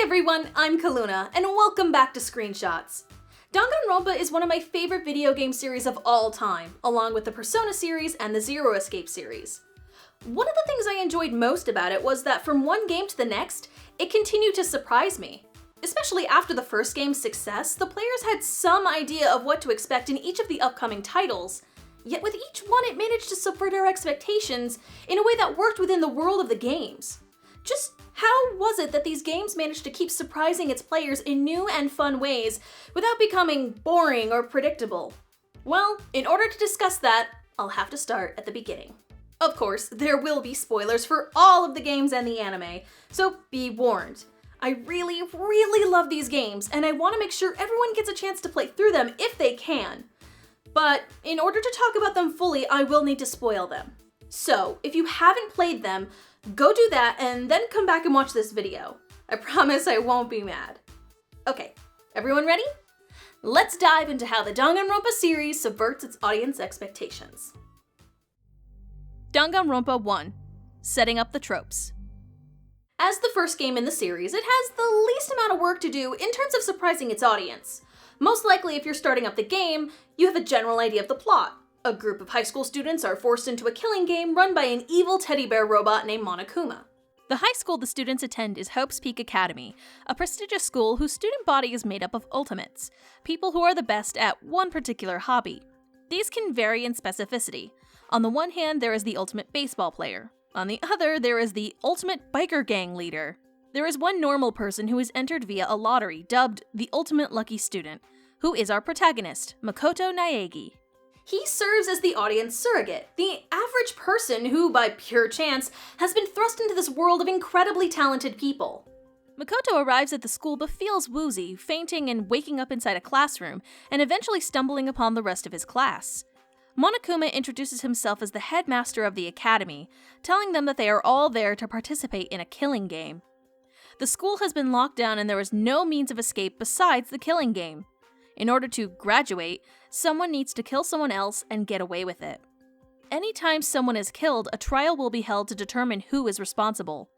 everyone, I'm Kaluna, and welcome back to Screenshots. Danganronpa is one of my favorite video game series of all time, along with the Persona series and the Zero Escape series. One of the things I enjoyed most about it was that from one game to the next, it continued to surprise me. Especially after the first game's success, the players had some idea of what to expect in each of the upcoming titles, yet with each one it managed to subvert our expectations in a way that worked within the world of the games. Just how was it that these games managed to keep surprising its players in new and fun ways without becoming boring or predictable? Well, in order to discuss that, I'll have to start at the beginning. Of course, there will be spoilers for all of the games and the anime, so be warned. I really love these games, and I want to make sure everyone gets a chance to play through them if they can. But in order to talk about them fully, I will need to spoil them. So, if you haven't played them, go do that and then come back and watch this video. I promise I won't be mad. Okay, everyone ready? Let's dive into how the Danganronpa series subverts its audience expectations. Danganronpa 1. Setting up the tropes. As the first game in the series, it has the least amount of work to do in terms of surprising its audience. Most likely, if you're starting up the game, you have a general idea of the plot. A group of high school students are forced into a killing game run by an evil teddy bear robot named Monokuma. The high school the students attend is Hope's Peak Academy, a prestigious school whose student body is made up of ultimates, people who are the best at one particular hobby. These can vary in specificity. On the one hand, there is the ultimate baseball player. On the other, there is the ultimate biker gang leader. There is one normal person who is entered via a lottery dubbed the Ultimate Lucky Student, who is our protagonist, Makoto Naegi. He serves as the audience surrogate, the average person who, by pure chance, has been thrust into this world of incredibly talented people. Makoto arrives at the school but feels woozy, fainting and waking up inside a classroom, and eventually stumbling upon the rest of his class. Monokuma introduces himself as the headmaster of the academy, telling them that they are all there to participate in a killing game. The school has been locked down and there is no means of escape besides the killing game. In order to graduate, someone needs to kill someone else and get away with it. Anytime someone is killed, a trial will be held to determine who is responsible.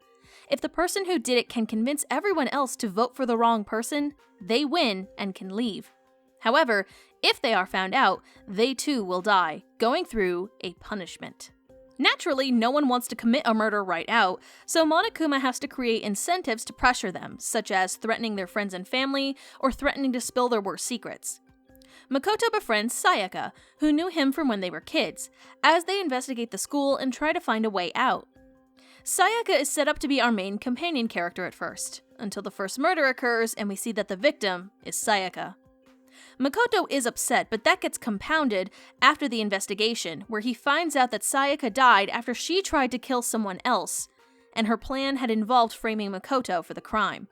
If the person who did it can convince everyone else to vote for the wrong person, they win and can leave. However, if they are found out, they too will die, going through a punishment. Naturally, no one wants to commit a murder right out, so Monokuma has to create incentives to pressure them, such as threatening their friends and family, or threatening to spill their worst secrets. Makoto befriends Sayaka, who knew him from when they were kids, as they investigate the school and try to find a way out. Sayaka is set up to be our main companion character at first, until the first murder occurs and we see that the victim is Sayaka. Makoto is upset, but that gets compounded after the investigation, where he finds out that Sayaka died after she tried to kill someone else, and her plan had involved framing Makoto for the crime.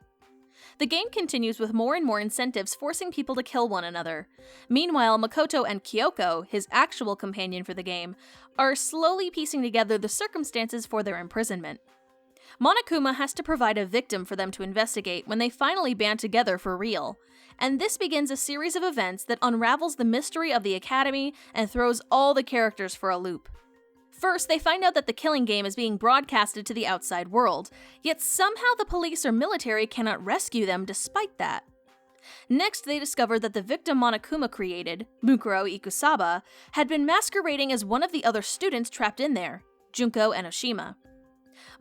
The game continues with more and more incentives forcing people to kill one another. Meanwhile, Makoto and Kyoko, his actual companion for the game, are slowly piecing together the circumstances for their imprisonment. Monokuma has to provide a victim for them to investigate when they finally band together for real, and this begins a series of events that unravels the mystery of the academy and throws all the characters for a loop. First, they find out that the killing game is being broadcasted to the outside world, yet somehow the police or military cannot rescue them despite that. Next, they discover that the victim Monokuma created, Mukuro Ikusaba, had been masquerading as one of the other students trapped in there, Junko Enoshima.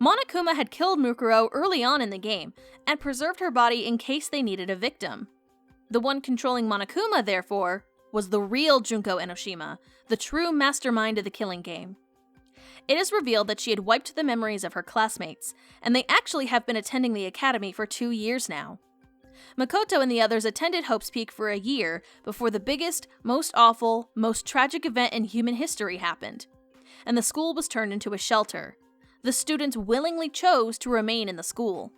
Monokuma had killed Mukuro early on in the game, and preserved her body in case they needed a victim. The one controlling Monokuma, therefore, was the real Junko Enoshima, the true mastermind of the killing game. It is revealed that she had wiped the memories of her classmates, and they actually have been attending the academy for 2 years now. Makoto and the others attended Hope's Peak for a year before the biggest, most awful, most tragic event in human history happened, and the school was turned into a shelter. The students willingly chose to remain in the school.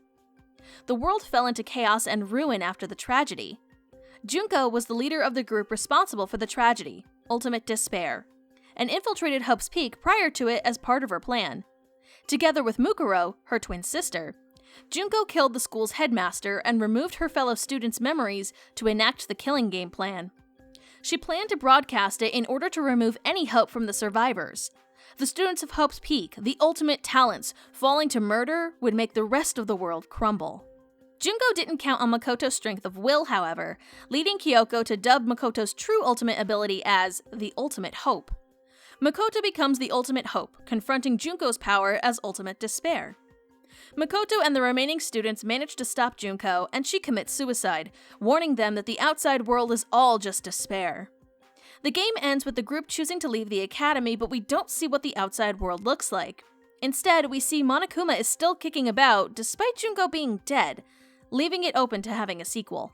The world fell into chaos and ruin after the tragedy. Junko was the leader of the group responsible for the tragedy, Ultimate Despair, and infiltrated Hope's Peak prior to it as part of her plan. Together with Mukuro, her twin sister, Junko killed the school's headmaster and removed her fellow students' memories to enact the killing game plan. She planned to broadcast it in order to remove any hope from the survivors. The students of Hope's Peak, the ultimate talents, falling to murder would make the rest of the world crumble. Junko didn't count on Makoto's strength of will, however, leading Kyoko to dub Makoto's true ultimate ability as the Ultimate Hope. Makoto becomes the Ultimate Hope, confronting Junko's power as Ultimate Despair. Makoto and the remaining students manage to stop Junko, and she commits suicide, warning them that the outside world is all just despair. The game ends with the group choosing to leave the academy, but we don't see what the outside world looks like. Instead, we see Monokuma is still kicking about, despite Junko being dead, leaving it open to having a sequel.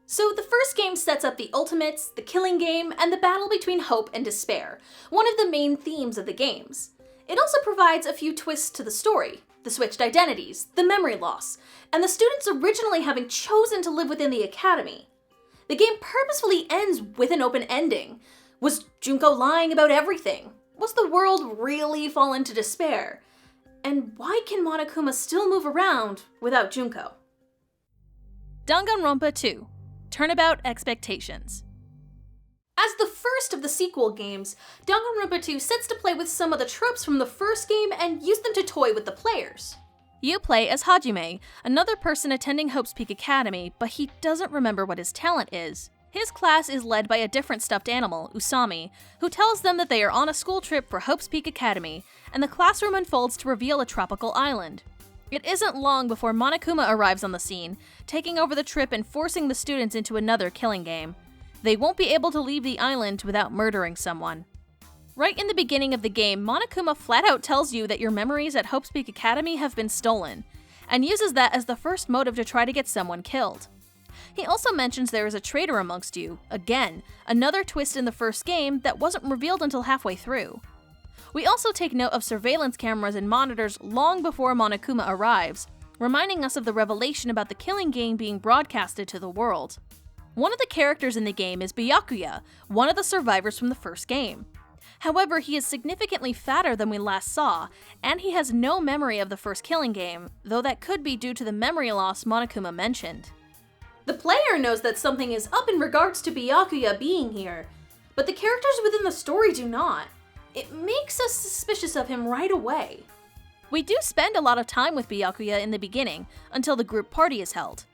So the first game sets up the Ultimates, the killing game, and the battle between hope and despair, one of the main themes of the games. It also provides a few twists to the story, the switched identities, the memory loss, and the students originally having chosen to live within the academy. The game purposefully ends with an open ending. Was Junko lying about everything? Was the world really fall into despair? And why can Monokuma still move around without Junko? Danganronpa 2: Turnabout Expectations. As the first of the sequel games, Danganronpa 2 sets to play with some of the tropes from the first game and use them to toy with the players. You play as Hajime, another person attending Hope's Peak Academy, but he doesn't remember what his talent is. His class is led by a different stuffed animal, Usami, who tells them that they are on a school trip for Hope's Peak Academy, and the classroom unfolds to reveal a tropical island. It isn't long before Monokuma arrives on the scene, taking over the trip and forcing the students into another killing game. They won't be able to leave the island without murdering someone. Right in the beginning of the game, Monokuma flat out tells you that your memories at Hope's Peak Academy have been stolen, and uses that as the first motive to try to get someone killed. He also mentions there is a traitor amongst you, again, another twist in the first game that wasn't revealed until halfway through. We also take note of surveillance cameras and monitors long before Monokuma arrives, reminding us of the revelation about the killing game being broadcasted to the world. One of the characters in the game is Byakuya, one of the survivors from the first game. However, he is significantly fatter than we last saw, and he has no memory of the first killing game, though that could be due to the memory loss Monokuma mentioned. The player knows that something is up in regards to Byakuya being here, but the characters within the story do not. It makes us suspicious of him right away. We do spend a lot of time with Byakuya in the beginning, until the group party is held.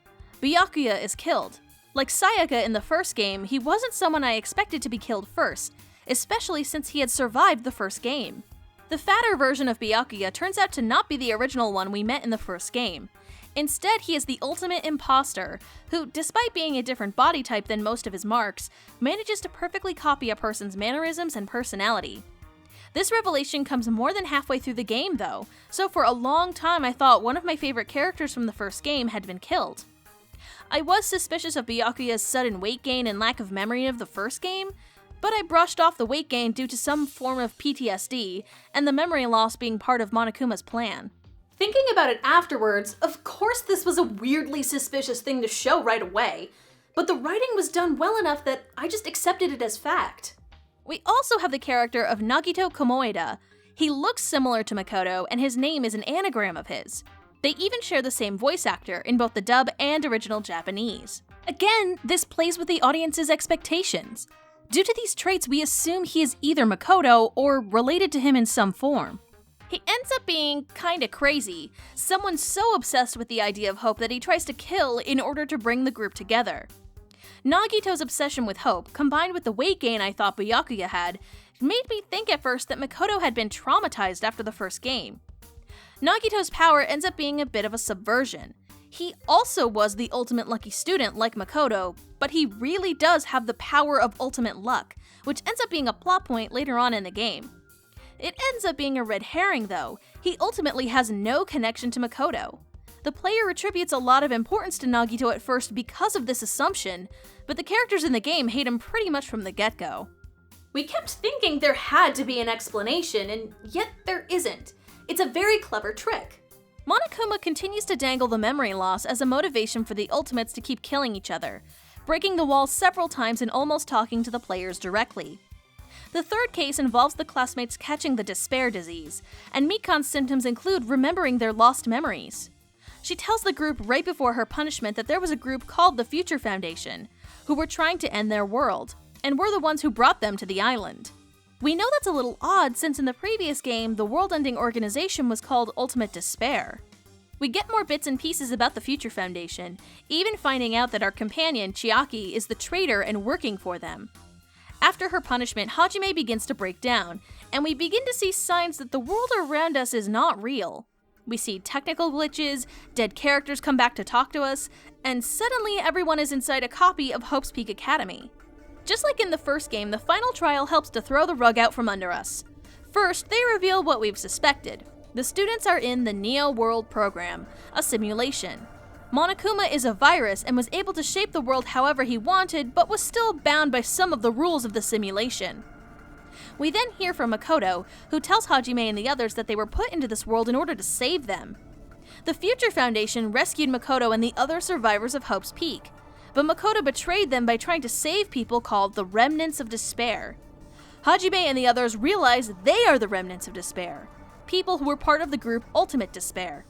Byakuya is killed. Like Sayaka in the first game, he wasn't someone I expected to be killed first, especially since he had survived the first game. The fatter version of Byakuya turns out to not be the original one we met in the first game. Instead, he is the ultimate imposter, who, despite being a different body type than most of his marks, manages to perfectly copy a person's mannerisms and personality. This revelation comes more than halfway through the game, though, so for a long time I thought one of my favorite characters from the first game had been killed. I was suspicious of Byakuya's sudden weight gain and lack of memory of the first game, but I brushed off the weight gain due to some form of PTSD, and the memory loss being part of Monokuma's plan. Thinking about it afterwards, of course this was a weirdly suspicious thing to show right away, but the writing was done well enough that I just accepted it as fact. We also have the character of Nagito Komoeda. He looks similar to Makoto, and his name is an anagram of his. They even share the same voice actor in both the dub and original Japanese. Again, this plays with the audience's expectations. Due to these traits, we assume he is either Makoto or related to him in some form. He ends up being kinda crazy, someone so obsessed with the idea of Hope that he tries to kill in order to bring the group together. Nagito's obsession with Hope, combined with the weight gain I thought Byakuya had, made me think at first that Makoto had been traumatized after the first game. Nagito's power ends up being a bit of a subversion. He also was the ultimate lucky student like Makoto, but he really does have the power of ultimate luck, which ends up being a plot point later on in the game. It ends up being a red herring though. He ultimately has no connection to Makoto. The player attributes a lot of importance to Nagito at first because of this assumption, but the characters in the game hate him pretty much from the get-go. We kept thinking there had to be an explanation, and yet there isn't. It's a very clever trick. Monokuma continues to dangle the memory loss as a motivation for the Ultimates to keep killing each other, breaking the walls several times and almost talking to the players directly. The third case involves the classmates catching the despair disease, and Mikan's symptoms include remembering their lost memories. She tells the group right before her punishment that there was a group called the Future Foundation, who were trying to end their world, and were the ones who brought them to the island. We know that's a little odd since in the previous game, the world-ending organization was called Ultimate Despair. We get more bits and pieces about the Future Foundation, even finding out that our companion, Chiaki, is the traitor and working for them. After her punishment, Hajime begins to break down, and we begin to see signs that the world around us is not real. We see technical glitches, dead characters come back to talk to us, and suddenly everyone is inside a copy of Hope's Peak Academy. Just like in the first game, the final trial helps to throw the rug out from under us. First, they reveal what we've suspected. The students are in the Neo World program, a simulation. Monokuma is a virus and was able to shape the world however he wanted, but was still bound by some of the rules of the simulation. We then hear from Makoto, who tells Hajime and the others that they were put into this world in order to save them. The Future Foundation rescued Makoto and the other survivors of Hope's Peak, but Makoto betrayed them by trying to save people called the Remnants of Despair. Hajime and the others realize they are the Remnants of Despair, people who were part of the group Ultimate Despair.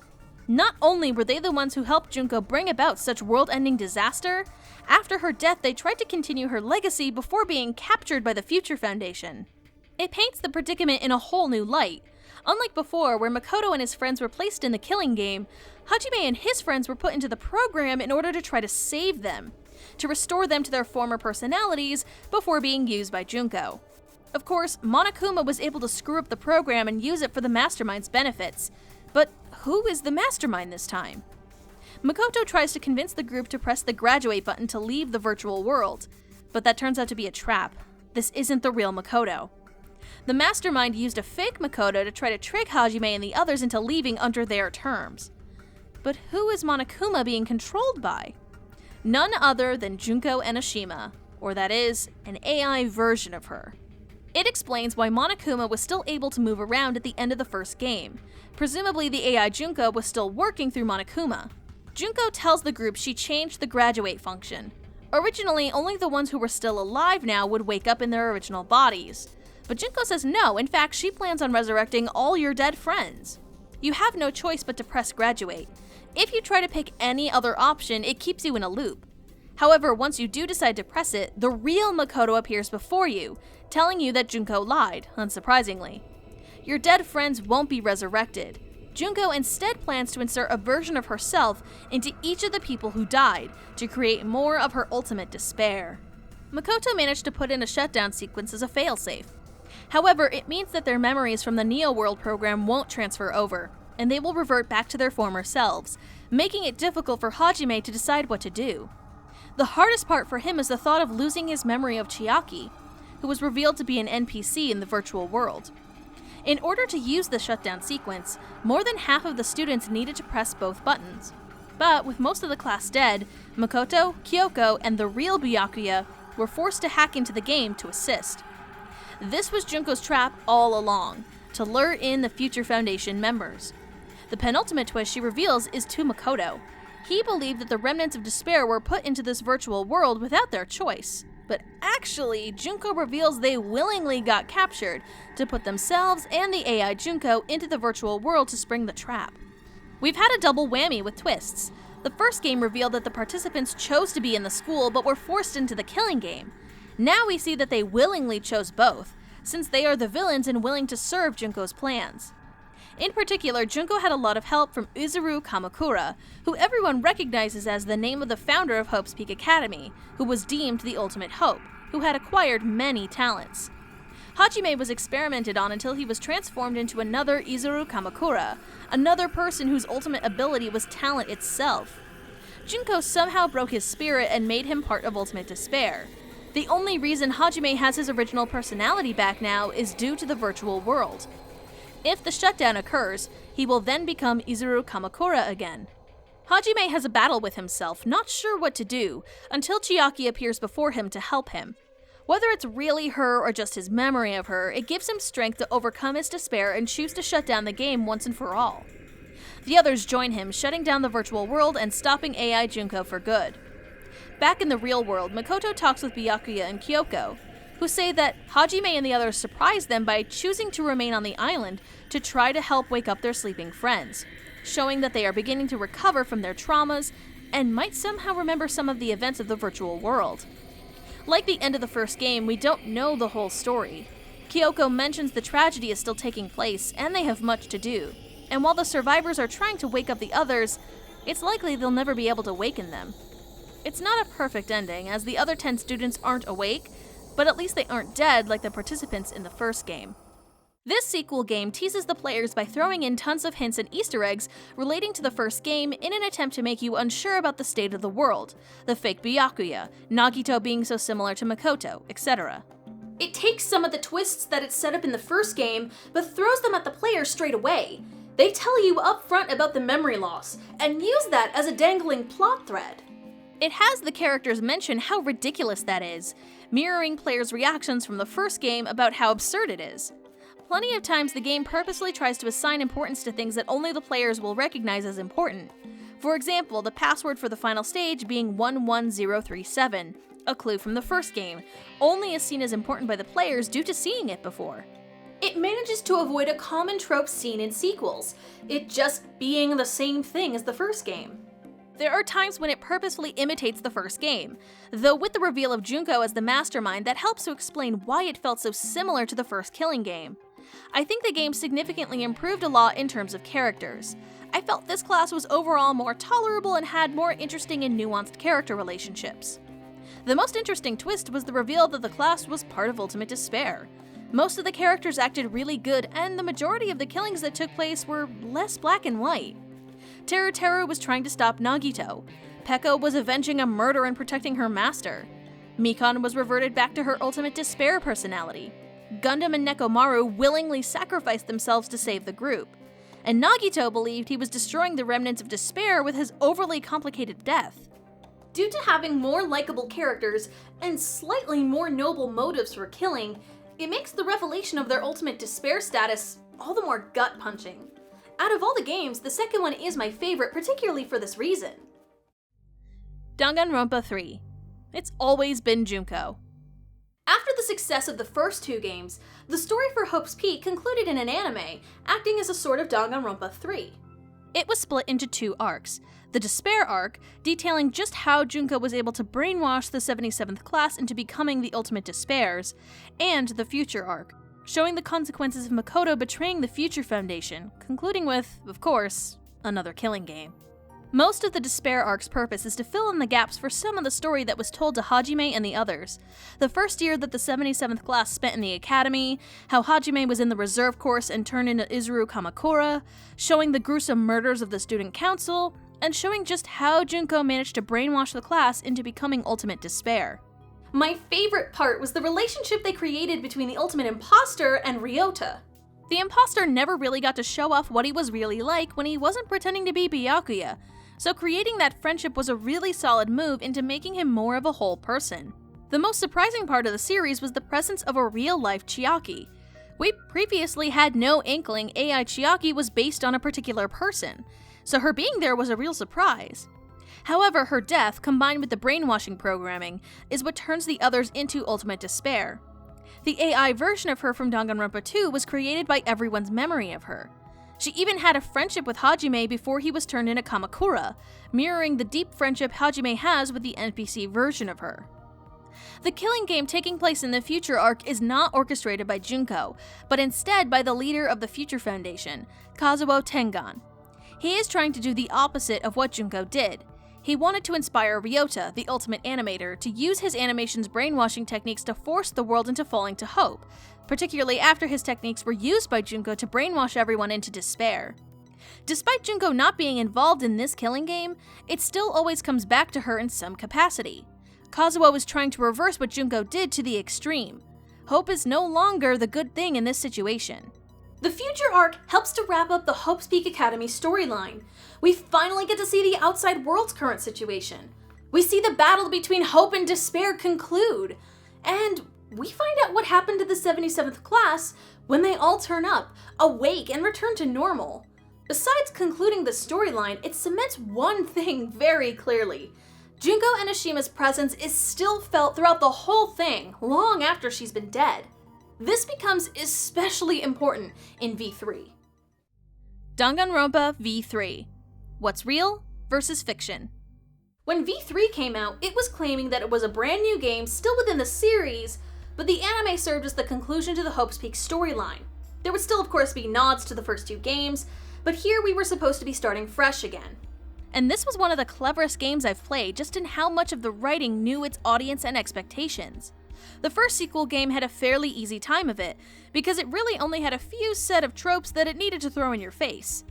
Not only were they the ones who helped Junko bring about such world-ending disaster, after her death they tried to continue her legacy before being captured by the Future Foundation. It paints the predicament in a whole new light. Unlike before, where Makoto and his friends were placed in the killing game, Hajime and his friends were put into the program in order to try to save them, to restore them to their former personalities before being used by Junko. Of course, Monokuma was able to screw up the program and use it for the Mastermind's benefits, but who is the Mastermind this time? Makoto tries to convince the group to press the graduate button to leave the virtual world, but that turns out to be a trap. This isn't the real Makoto. The Mastermind used a fake Makoto to try to trick Hajime and the others into leaving under their terms. But who is Monokuma being controlled by? None other than Junko Enoshima, or that is, an AI version of her. It explains why Monokuma was still able to move around at the end of the first game. Presumably the AI Junko was still working through Monokuma. Junko tells the group she changed the graduate function. Originally, only the ones who were still alive now would wake up in their original bodies. But Junko says no, in fact she plans on resurrecting all your dead friends. You have no choice but to press graduate. If you try to pick any other option, it keeps you in a loop. However, once you do decide to press it, the real Makoto appears before you, telling you that Junko lied, unsurprisingly. Your dead friends won't be resurrected. Junko instead plans to insert a version of herself into each of the people who died to create more of her ultimate despair. Makoto managed to put in a shutdown sequence as a failsafe. However, it means that their memories from the Neo World program won't transfer over, and they will revert back to their former selves, making it difficult for Hajime to decide what to do. The hardest part for him is the thought of losing his memory of Chiaki, who was revealed to be an NPC in the virtual world. In order to use the shutdown sequence, more than half of the students needed to press both buttons. But with most of the class dead, Makoto, Kyoko, and the real Byakuya were forced to hack into the game to assist. This was Junko's trap all along, to lure in the Future Foundation members. The penultimate twist she reveals is to Makoto. He believed that the Remnants of Despair were put into this virtual world without their choice. But actually, Junko reveals they willingly got captured to put themselves and the AI Junko into the virtual world to spring the trap. We've had a double whammy with twists. The first game revealed that the participants chose to be in the school but were forced into the killing game. Now we see that they willingly chose both, since they are the villains and willing to serve Junko's plans. In particular, Junko had a lot of help from Izuru Kamakura, who everyone recognizes as the name of the founder of Hope's Peak Academy, who was deemed the ultimate Hope, who had acquired many talents. Hajime was experimented on until he was transformed into another Izuru Kamakura, another person whose ultimate ability was talent itself. Junko somehow broke his spirit and made him part of Ultimate Despair. The only reason Hajime has his original personality back now is due to the virtual world. If the shutdown occurs, he will then become Izuru Kamakura again. Hajime has a battle with himself, not sure what to do, until Chiaki appears before him to help him. Whether it's really her or just his memory of her, it gives him strength to overcome his despair and choose to shut down the game once and for all. The others join him, shutting down the virtual world and stopping AI Junko for good. Back in the real world, Makoto talks with Byakuya and Kyoko, who say that Hajime and the others surprised them by choosing to remain on the island to try to help wake up their sleeping friends, showing that they are beginning to recover from their traumas and might somehow remember some of the events of the virtual world. Like the end of the first game, we don't know the whole story. Kyoko mentions the tragedy is still taking place and they have much to do. And while the survivors are trying to wake up the others, it's likely they'll never be able to waken them. It's not a perfect ending, as the other 10 students aren't awake, but at least they aren't dead like the participants in the first game. This sequel game teases the players by throwing in tons of hints and Easter eggs relating to the first game in an attempt to make you unsure about the state of the world, the fake Byakuya, Nagito being so similar to Makoto, etc. It takes some of the twists that it set up in the first game, but throws them at the player straight away. They tell you up front about the memory loss, and use that as a dangling plot thread. It has the characters mention how ridiculous that is, mirroring players' reactions from the first game about how absurd it is. Plenty of times the game purposely tries to assign importance to things that only the players will recognize as important. For example, the password for the final stage being 11037, a clue from the first game, only is seen as important by the players due to seeing it before. It manages to avoid a common trope seen in sequels, it just being the same thing as the first game. There are times when it purposefully imitates the first game, though with the reveal of Junko as the mastermind that helps to explain why it felt so similar to the first Killing game. I think the game significantly improved a lot in terms of characters. I felt this class was overall more tolerable and had more interesting and nuanced character relationships. The most interesting twist was the reveal that the class was part of Ultimate Despair. Most of the characters acted really good, and the majority of the killings that took place were less black and white. Teru was trying to stop Nagito. Peko was avenging a murder and protecting her master. Mikon was reverted back to her Ultimate Despair personality. Gundam and Nekomaru willingly sacrificed themselves to save the group. And Nagito believed he was destroying the remnants of despair with his overly complicated death. Due to having more likable characters and slightly more noble motives for killing, it makes the revelation of their Ultimate Despair status all the more gut-punching. Out of all the games, the second one is my favorite, particularly for this reason. Danganronpa 3. It's always been Junko. After the success of the first two games, the story for Hope's Peak concluded in an anime, acting as a sort of Danganronpa 3. It was split into two arcs. The Despair arc, detailing just how Junko was able to brainwash the 77th class into becoming the Ultimate Despairs, and the Future arc, showing the consequences of Makoto betraying the Future Foundation, concluding with, of course, another Killing game. Most of the Despair arc's purpose is to fill in the gaps for some of the story that was told to Hajime and the others. The first year that the 77th class spent in the academy, how Hajime was in the reserve course and turned into Izuru Kamakura, showing the gruesome murders of the student council, and showing just how Junko managed to brainwash the class into becoming Ultimate Despair. My favorite part was the relationship they created between the Ultimate Imposter and Ryota. The Imposter never really got to show off what he was really like when he wasn't pretending to be Byakuya, so creating that friendship was a really solid move into making him more of a whole person. The most surprising part of the series was the presence of a real-life Chiaki. We previously had no inkling AI Chiaki was based on a particular person, so her being there was a real surprise. However, her death, combined with the brainwashing programming, is what turns the others into Ultimate Despair. The AI version of her from Danganronpa 2 was created by everyone's memory of her. She even had a friendship with Hajime before he was turned into Kamakura, mirroring the deep friendship Hajime has with the NPC version of her. The Killing game taking place in the Future arc is not orchestrated by Junko, but instead by the leader of the Future Foundation, Kazuo Tengan. He is trying to do the opposite of what Junko did. He wanted to inspire Ryota, the ultimate animator, to use his animation's brainwashing techniques to force the world into falling to hope, particularly after his techniques were used by Junko to brainwash everyone into despair. Despite Junko not being involved in this Killing game, it still always comes back to her in some capacity. Kazuo is trying to reverse what Junko did to the extreme. Hope is no longer the good thing in this situation. The Future arc helps to wrap up the Hope's Peak Academy storyline. We finally get to see the outside world's current situation. We see the battle between hope and despair conclude. And we find out what happened to the 77th class when they all turn up, awake, and return to normal. Besides concluding the storyline, it cements one thing very clearly. Junko Enoshima's presence is still felt throughout the whole thing, long after she's been dead. This becomes especially important in V3. Danganronpa V3. What's real versus fiction? When V3 came out, it was claiming that it was a brand new game still within the series, but the anime served as the conclusion to the Hope's Peak storyline. There would still of course be nods to the first two games, but here we were supposed to be starting fresh again. And this was one of the cleverest games I've played, just in how much of the writing knew its audience and expectations. The first sequel game had a fairly easy time of it, because it really only had a few set of tropes that it needed to throw in your face.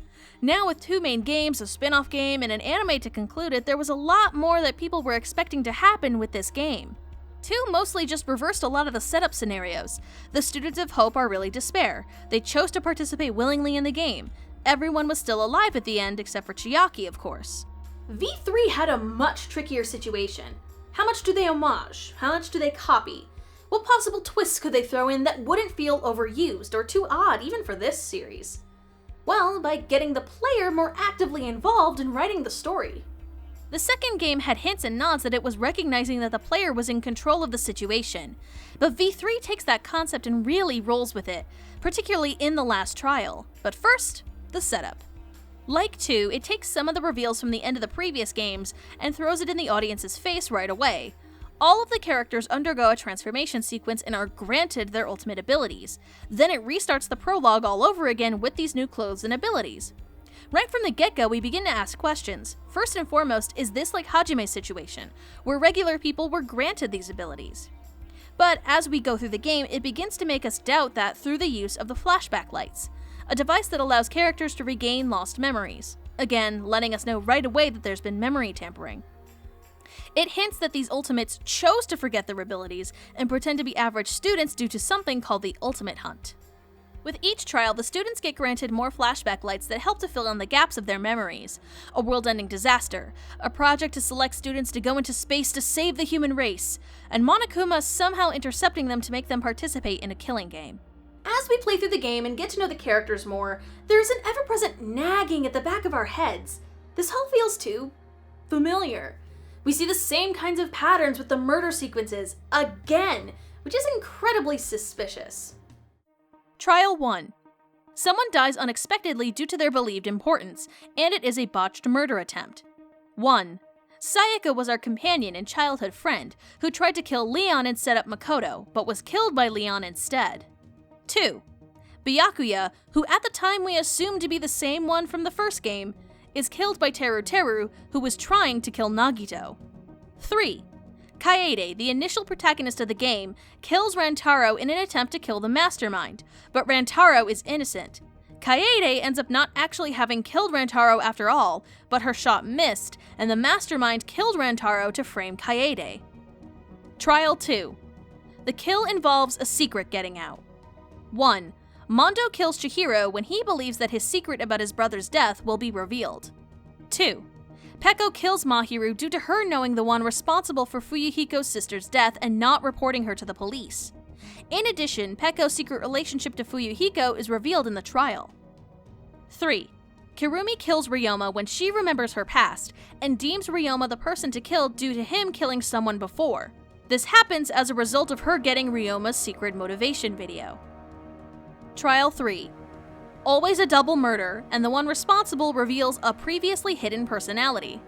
Now with 2 main games, a spin-off game, and an anime to conclude it, there was a lot more that people were expecting to happen with this game. 2 mostly just reversed a lot of the setup scenarios. The Students of Hope are really despair. They chose to participate willingly in the game. Everyone was still alive at the end, except for Chiaki, of course. V3 had a much trickier situation. How much do they homage? How much do they copy? What possible twists could they throw in that wouldn't feel overused or too odd even for this series? Well, by getting the player more actively involved in writing the story. The second game had hints and nods that it was recognizing that the player was in control of the situation, but V3 takes that concept and really rolls with it, particularly in the last trial. But first, the setup. Like 2, it takes some of the reveals from the end of the previous games and throws it in the audience's face right away. All of the characters undergo a transformation sequence and are granted their ultimate abilities. Then it restarts the prologue all over again with these new clothes and abilities. Right from the get-go, we begin to ask questions. First and foremost, is this like Hajime's situation, where regular people were granted these abilities? But as we go through the game, it begins to make us doubt that through the use of the flashback lights, a device that allows characters to regain lost memories, again letting us know right away that there's been memory tampering. It hints that these ultimates chose to forget their abilities and pretend to be average students due to something called the Ultimate Hunt. With each trial, the students get granted more flashback lights that help to fill in the gaps of their memories. A world-ending disaster, a project to select students to go into space to save the human race, and Monokuma somehow intercepting them to make them participate in a killing game. As we play through the game and get to know the characters more, there's an ever-present nagging at the back of our heads. This all feels too familiar. We see the same kinds of patterns with the murder sequences, again, which is incredibly suspicious. Trial 1. Someone dies unexpectedly due to their believed importance, and it is a botched murder attempt. 1. Sayaka was our companion and childhood friend, who tried to kill Leon and set up Makoto, but was killed by Leon instead. 2. Byakuya, who at the time we assumed to be the same one from the first game, is killed by Teru Teru, who was trying to kill Nagito. 3. Kaede, the initial protagonist of the game, kills Rantaro in an attempt to kill the mastermind, but Rantaro is innocent. Kaede ends up not actually having killed Rantaro after all, but her shot missed, and the mastermind killed Rantaro to frame Kaede. Trial 2. The kill involves a secret getting out. 1. Mondo kills Chihiro when he believes that his secret about his brother's death will be revealed. 2. Peko kills Mahiru due to her knowing the one responsible for Fuyuhiko's sister's death and not reporting her to the police. In addition, Peko's secret relationship to Fuyuhiko is revealed in the trial. 3. Kirumi kills Ryoma when she remembers her past and deems Ryoma the person to kill due to him killing someone before. This happens as a result of her getting Ryoma's secret motivation video. Trial 3. Always a double murder, and the one responsible reveals a previously hidden personality.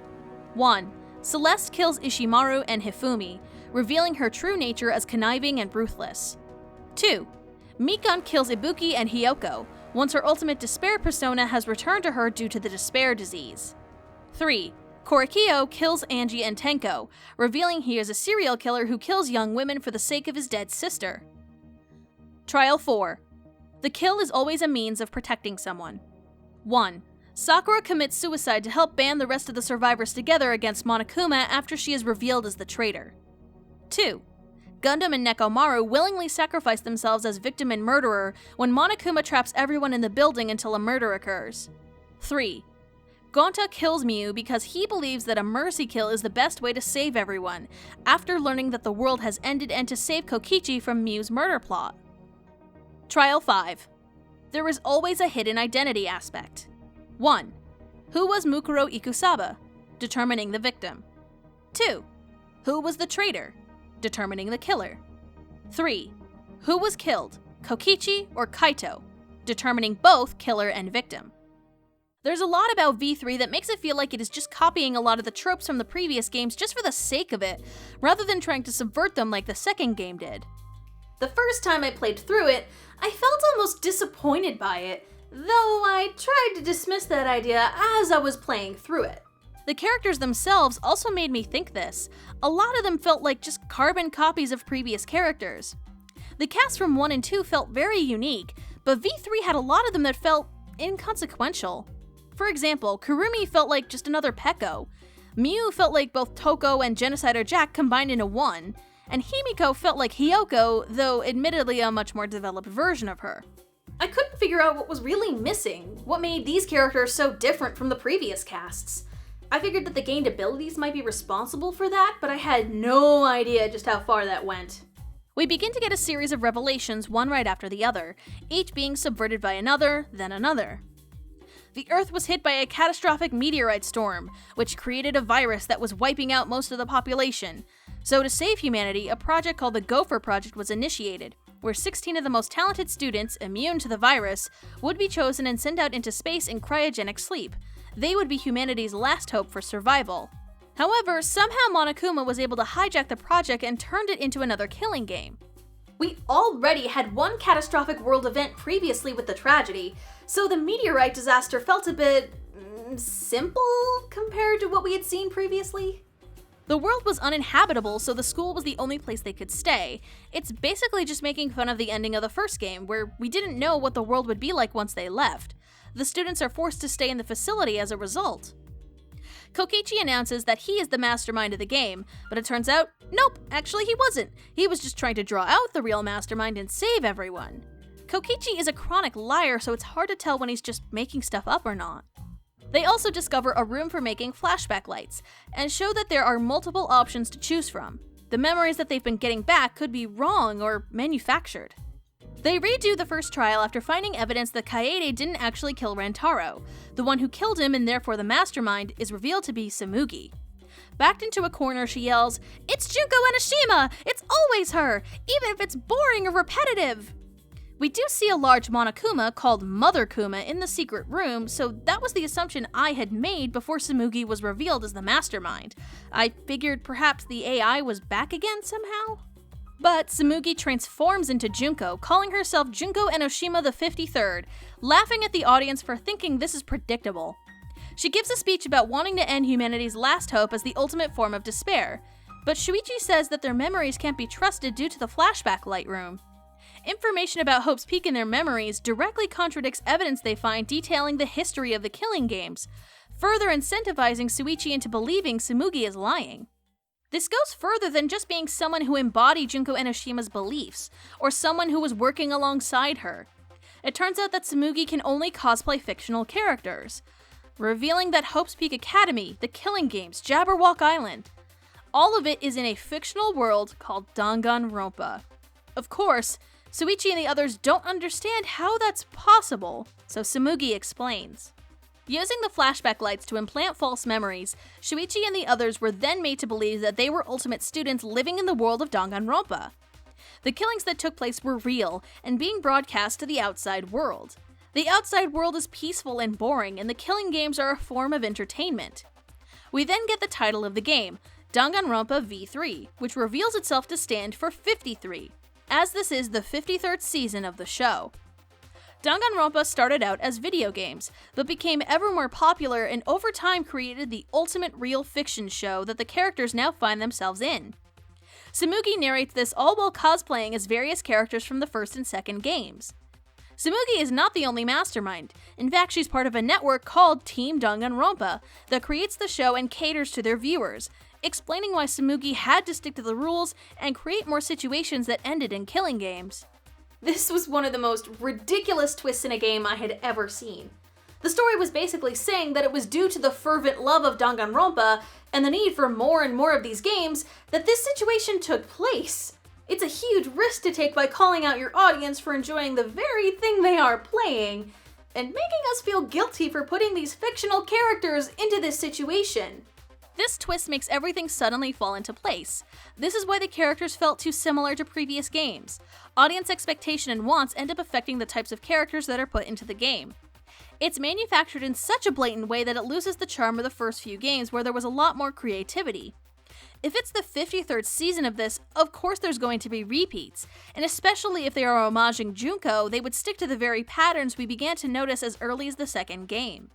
1. Celeste kills Ishimaru and Hifumi, revealing her true nature as conniving and ruthless. 2. Mikan kills Ibuki and Hyoko, once her ultimate despair persona has returned to her due to the despair disease. 3. Korikyo kills Angie and Tenko, revealing he is a serial killer who kills young women for the sake of his dead sister. Trial 4. The kill is always a means of protecting someone. 1. Sakura commits suicide to help band the rest of the survivors together against Monokuma after she is revealed as the traitor. 2. Gundam and Nekomaru willingly sacrifice themselves as victim and murderer when Monokuma traps everyone in the building until a murder occurs. 3. Gonta kills Miu because he believes that a mercy kill is the best way to save everyone, after learning that the world has ended and to save Kokichi from Miu's murder plot. Trial 5. There is always a hidden identity aspect. 1. Who was Mukuro Ikusaba? Determining the victim. 2. Who was the traitor? Determining the killer. 3. Who was killed, Kokichi or Kaito? Determining both killer and victim. There's a lot about V3 that makes it feel like it is just copying a lot of the tropes from the previous games just for the sake of it, rather than trying to subvert them like the second game did. The first time I played through it, I felt almost disappointed by it, though I tried to dismiss that idea as I was playing through it. The characters themselves also made me think this. A lot of them felt like just carbon copies of previous characters. The cast from 1 and 2 felt very unique, but V3 had a lot of them that felt inconsequential. For example, Kurumi felt like just another Peko. Miu felt like both Toko and Genocider Jack combined into one, and Himiko felt like Hiyoko, though admittedly a much more developed version of her. I couldn't figure out what was really missing, what made these characters so different from the previous casts. I figured that the gained abilities might be responsible for that, but I had no idea just how far that went. We begin to get a series of revelations, one right after the other, each being subverted by another, then another. The Earth was hit by a catastrophic meteorite storm, which created a virus that was wiping out most of the population. So to save humanity, a project called the Gopher Project was initiated, where 16 of the most talented students, immune to the virus, would be chosen and sent out into space in cryogenic sleep. They would be humanity's last hope for survival. However, somehow Monokuma was able to hijack the project and turned it into another killing game. We already had one catastrophic world event previously with the tragedy, so the meteorite disaster felt a bit simple compared to what we had seen previously. The world was uninhabitable, so the school was the only place they could stay. It's basically just making fun of the ending of the first game, where we didn't know what the world would be like once they left. The students are forced to stay in the facility as a result. Kokichi announces that he is the mastermind of the game, but it turns out, nope, actually he wasn't. He was just trying to draw out the real mastermind and save everyone. Kokichi is a chronic liar, so it's hard to tell when he's just making stuff up or not. They also discover a room for making flashback lights, and show that there are multiple options to choose from. The memories that they've been getting back could be wrong or manufactured. They redo the first trial after finding evidence that Kaede didn't actually kill Rantaro. The one who killed him, and therefore the mastermind, is revealed to be Tsumugi. Backed into a corner, she yells, "It's Junko Enoshima! It's always her! Even if it's boring or repetitive!" We do see a large Monokuma called Mother Kuma in the secret room, so that was the assumption I had made before Tsumugi was revealed as the mastermind. I figured perhaps the AI was back again somehow? But Tsumugi transforms into Junko, calling herself Junko Enoshima the 53rd, laughing at the audience for thinking this is predictable. She gives a speech about wanting to end humanity's last hope as the ultimate form of despair, but Shuichi says that their memories can't be trusted due to the flashback light room. Information about Hope's Peak in their memories directly contradicts evidence they find detailing the history of the killing games, further incentivizing Shuichi into believing Tsumugi is lying. This goes further than just being someone who embodied Junko Enoshima's beliefs, or someone who was working alongside her. It turns out that Tsumugi can only cosplay fictional characters, revealing that Hope's Peak Academy, the Killing Games, Jabberwock Island, all of it is in a fictional world called Danganronpa. Of course, Shuichi and the others don't understand how that's possible, so Tsumugi explains. Using the flashback lights to implant false memories, Shuichi and the others were then made to believe that they were ultimate students living in the world of Danganronpa. The killings that took place were real and being broadcast to the outside world. The outside world is peaceful and boring, and the killing games are a form of entertainment. We then get the title of the game, Danganronpa V3, which reveals itself to stand for 53, as this is the 53rd season of the show. Danganronpa started out as video games, but became ever more popular and over time created the ultimate real fiction show that the characters now find themselves in. Tsumugi narrates this all while cosplaying as various characters from the first and second games. Tsumugi is not the only mastermind. In fact, she's part of a network called Team Danganronpa that creates the show and caters to their viewers, explaining why Tsumugi had to stick to the rules and create more situations that ended in killing games. This was one of the most ridiculous twists in a game I had ever seen. The story was basically saying that it was due to the fervent love of Danganronpa and the need for more and more of these games that this situation took place. It's a huge risk to take by calling out your audience for enjoying the very thing they are playing, and making us feel guilty for putting these fictional characters into this situation. This twist makes everything suddenly fall into place. This is why the characters felt too similar to previous games. Audience expectation and wants end up affecting the types of characters that are put into the game. It's manufactured in such a blatant way that it loses the charm of the first few games where there was a lot more creativity. If it's the 53rd season of this, of course there's going to be repeats, and especially if they are homaging Junko, they would stick to the very patterns we began to notice as early as the second game.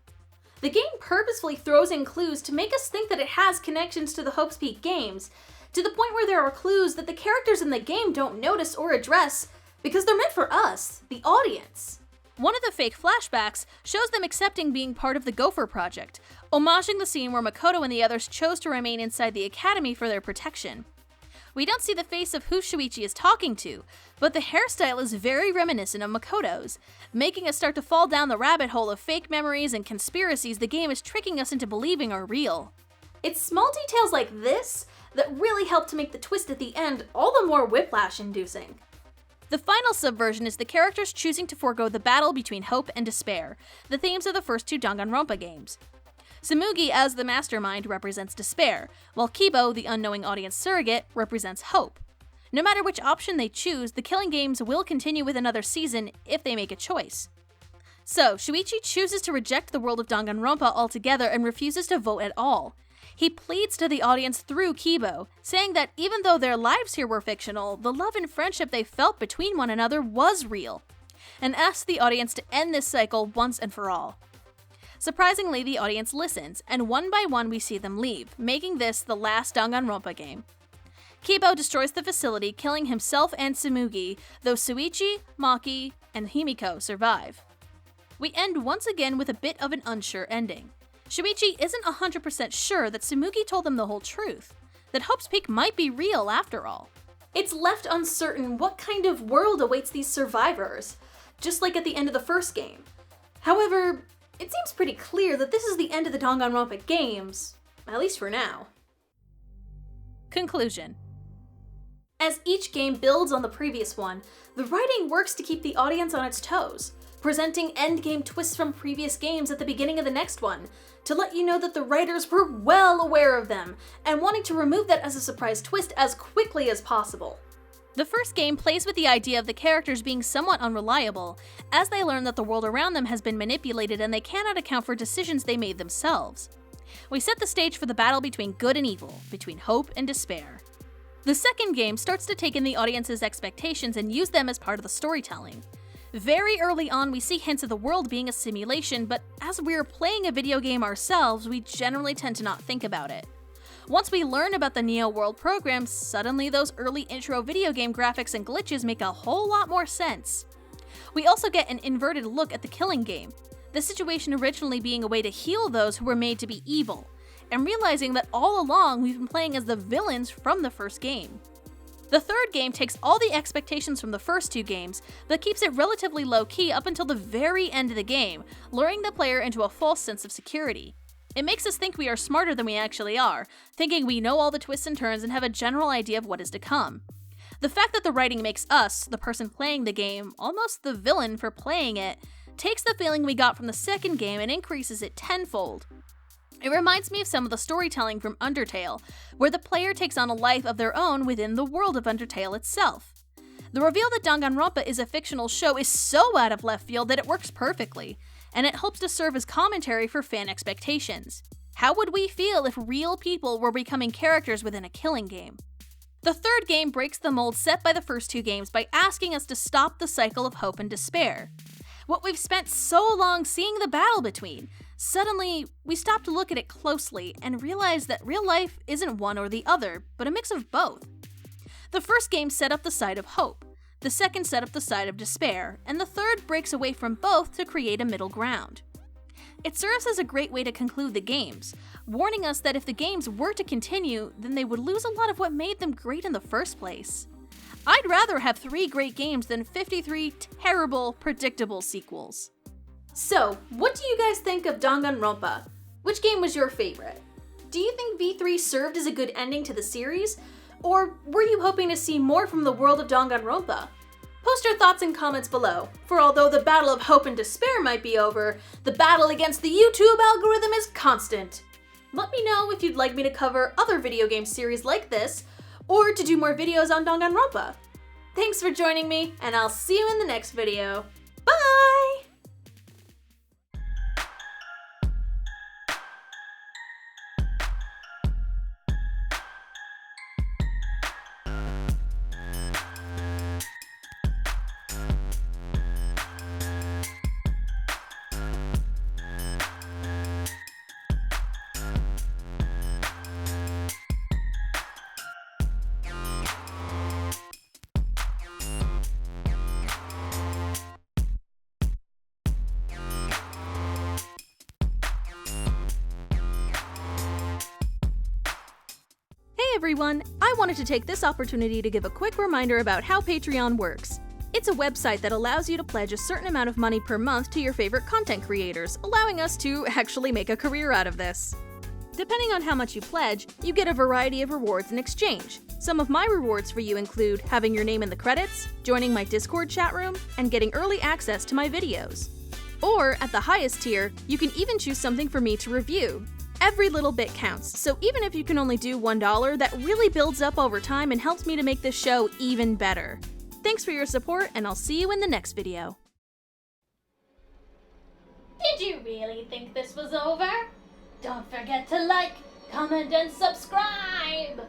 The game purposefully throws in clues to make us think that it has connections to the Hope's Peak games, to the point where there are clues that the characters in the game don't notice or address because they're meant for us, the audience. One of the fake flashbacks shows them accepting being part of the Gopher Project, homaging the scene where Makoto and the others chose to remain inside the academy for their protection. We don't see the face of who Shuichi is talking to, but the hairstyle is very reminiscent of Makoto's, making us start to fall down the rabbit hole of fake memories and conspiracies the game is tricking us into believing are real. It's small details like this that really help to make the twist at the end all the more whiplash-inducing. The final subversion is the characters choosing to forego the battle between hope and despair, the themes of the first two Danganronpa games. Tsumugi, as the mastermind, represents despair, while Kibo, the unknowing audience surrogate, represents hope. No matter which option they choose, the Killing Games will continue with another season if they make a choice. So, Shuichi chooses to reject the world of Danganronpa altogether and refuses to vote at all. He pleads to the audience through Kibo, saying that even though their lives here were fictional, the love and friendship they felt between one another was real, and asks the audience to end this cycle once and for all. Surprisingly, the audience listens, and one by one we see them leave, making this the last Danganronpa game. Kibo destroys the facility, killing himself and Tsumugi, though Shuichi, Maki, and Himiko survive. We end once again with a bit of an unsure ending. Shuichi isn't 100% sure that Tsumugi told them the whole truth, that Hope's Peak might be real after all. It's left uncertain what kind of world awaits these survivors, just like at the end of the first game. However, it seems pretty clear that this is the end of the Danganronpa games, at least for now. Conclusion. As each game builds on the previous one, the writing works to keep the audience on its toes, presenting endgame twists from previous games at the beginning of the next one, to let you know that the writers were well aware of them, and wanting to remove that as a surprise twist as quickly as possible. The first game plays with the idea of the characters being somewhat unreliable, as they learn that the world around them has been manipulated and they cannot account for decisions they made themselves. We set the stage for the battle between good and evil, between hope and despair. The second game starts to take in the audience's expectations and use them as part of the storytelling. Very early on, we see hints of the world being a simulation, but as we're playing a video game ourselves, we generally tend to not think about it. Once we learn about the Neo World program, suddenly those early intro video game graphics and glitches make a whole lot more sense. We also get an inverted look at the Killing Game, the situation originally being a way to heal those who were made to be evil, and realizing that all along we've been playing as the villains from the first game. The third game takes all the expectations from the first two games, but keeps it relatively low-key up until the very end of the game, luring the player into a false sense of security. It makes us think we are smarter than we actually are, thinking we know all the twists and turns and have a general idea of what is to come. The fact that the writing makes us, the person playing the game, almost the villain for playing it, takes the feeling we got from the second game and increases it tenfold. It reminds me of some of the storytelling from Undertale, where the player takes on a life of their own within the world of Undertale itself. The reveal that Danganronpa is a fictional show is so out of left field that it works perfectly, and it helps to serve as commentary for fan expectations. How would we feel if real people were becoming characters within a Killing Game? The third game breaks the mold set by the first two games by asking us to stop the cycle of hope and despair. What we've spent so long seeing the battle between, suddenly we stop to look at it closely and realize that real life isn't one or the other, but a mix of both. The first game set up the side of hope, the second set up the side of despair, and the third breaks away from both to create a middle ground. It serves as a great way to conclude the games, warning us that if the games were to continue, then they would lose a lot of what made them great in the first place. I'd rather have 3 great games than 53 terrible, predictable sequels. So, what do you guys think of Danganronpa? Which game was your favorite? Do you think V3 served as a good ending to the series? Or were you hoping to see more from the world of Danganronpa? Post your thoughts and comments below, for although the battle of hope and despair might be over, the battle against the YouTube algorithm is constant. Let me know if you'd like me to cover other video game series like this, or to do more videos on Danganronpa. Thanks for joining me, and I'll see you in the next video. Bye! everyone! I wanted to take this opportunity to give a quick reminder about how Patreon works. It's a website that allows you to pledge a certain amount of money per month to your favorite content creators, allowing us to actually make a career out of this. Depending on how much you pledge, you get a variety of rewards in exchange. Some of my rewards for you include having your name in the credits, joining my Discord chat room, and getting early access to my videos. Or, at the highest tier, you can even choose something for me to review. Every little bit counts, so even if you can only do $1, that really builds up over time and helps me to make this show even better. Thanks for your support, and I'll see you in the next video. Did you really think this was over? Don't forget to like, comment, and subscribe!